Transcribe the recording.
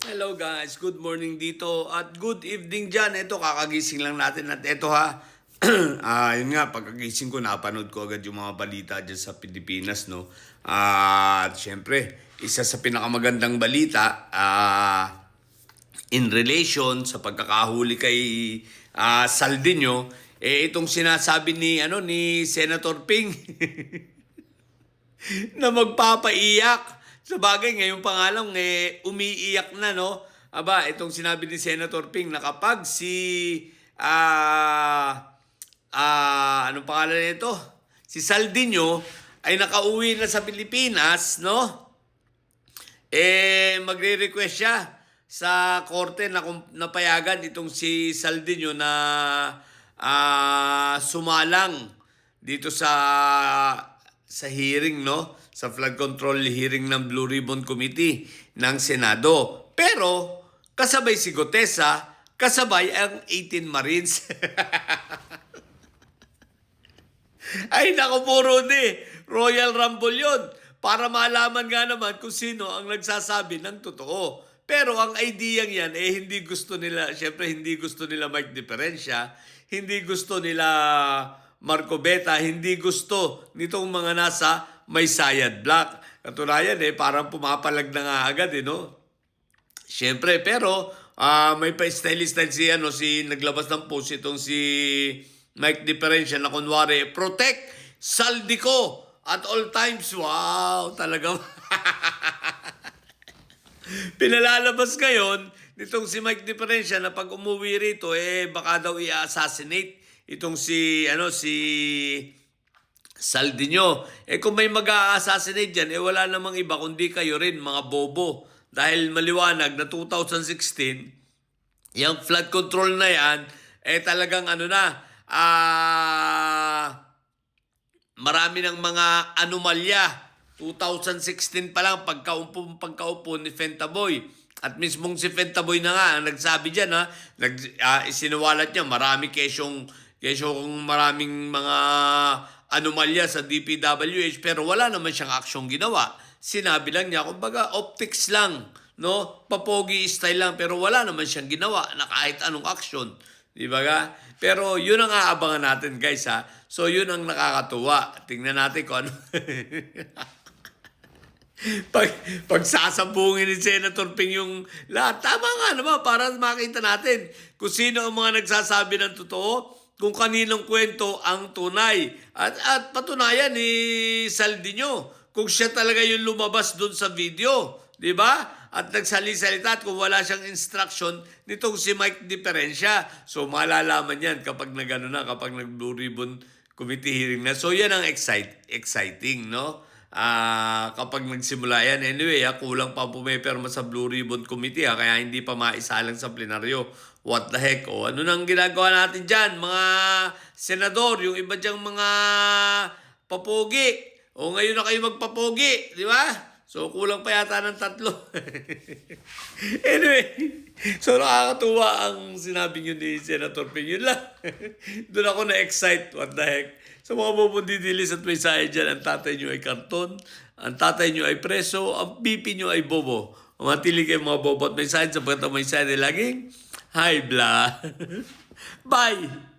Hello guys, good morning dito at good evening dyan. Ito, kakagising lang natin at ito ha. Yun nga, pagkagising ko, napanood ko agad yung mga balita dyan sa Pilipinas, no? At syempre, isa sa pinakamagandang balita in relation sa pagkakahuli kay Saldiño, itong sinasabi ni Senator Ping na magpapaiyak. Sa bagay, ngayon pa nga lang, umiiyak na, no? Aba, itong sinabi ni Senator Ping na kapag anong pangalan nito? Si Saldiño ay nakauwi na sa Pilipinas, no? Magre-request siya sa korte na napayagan itong si Saldiño na sumalang dito sa hearing, no? Sa flood control hearing ng Blue Ribbon Committee ng Senado. Pero kasabay si Gutesa, kasabay ang 18 Marines. Ay naku po, Rudy, Royal Rumble yun. Para malaman nga naman kung sino ang nagsasabi ng totoo. Pero ang idea yan, hindi gusto nila, syempre hindi gusto nila Mike Diferencia, hindi gusto nila Marco Beta, hindi gusto nitong mga nasa may sayad black. Katunayan parang pumapalag na nga agad no? Siyempre, pero may pa-style-style si naglabas ng post itong si Mike Diferencia na kunwari, protect Saldico at all times. Wow, talaga. Pinalalabas ngayon nitong si Mike Diferencia na pag umuwi rito, baka daw i-assassinate itong si Saldiño. Kung may mag-a-assassinate dyan, wala namang iba kundi kayo rin, mga bobo. Dahil maliwanag na 2016, yung flood control na yan, talagang marami ng mga anomalya. 2016 pa lang, pagkaupo ni Fentaboy. At mismong si Fentaboy na nga, ang nagsabi dyan, isinawalat niya, marami kesyong maraming mga anomalya sa DPWH, pero wala naman siyang aksyong ginawa. Sinabi lang niya, kumbaga, optics lang, no? Papogi style lang, pero wala naman siyang ginawa na kahit anong aksyon. Di ba ga? Pero yun ang aabangan natin, guys, ha? So, yun ang nakakatuwa. Tingnan natin kung ano. Pag sasabungin ni Senator Ping yung lahat, tama nga naman, para makita natin kung sino ang mga nagsasabi ng totoo, kung kaninong kwento ang tunay. At patunayan ni Saldiño, kung siya talaga yung lumabas doon sa video, di ba? At nagsalita at kung wala siyang instruction nitong si Mike Diferencia. So malalaman yan kapag kapag nag-Blue Ribbon Committee hearing na. So yan ang exciting, no? Kapag nagsimula yan. Anyway, kulang pa pumiperma sa Blue Ribbon Committee, kaya hindi pa maisalang sa plenaryo. What the heck? Ano nang ginagawa natin dyan, mga senador, yung iba dyang mga papogi. Ngayon na kayo magpapogi, di ba? So, kulang pa yata ng 3. Anyway, so nakakatuwa ang sinabi nyo ni Senator Ping. Yun lang. Doon ako na-excite. What the heck? Sa mga bumundidilis at may saya dyan, ang tatay nyo ay karton, ang tatay nyo ay preso, ang pipi nyo ay bobo. Matili kayo mga bobo at may saya sapagkat ang may saya ay laging high blood. Bye!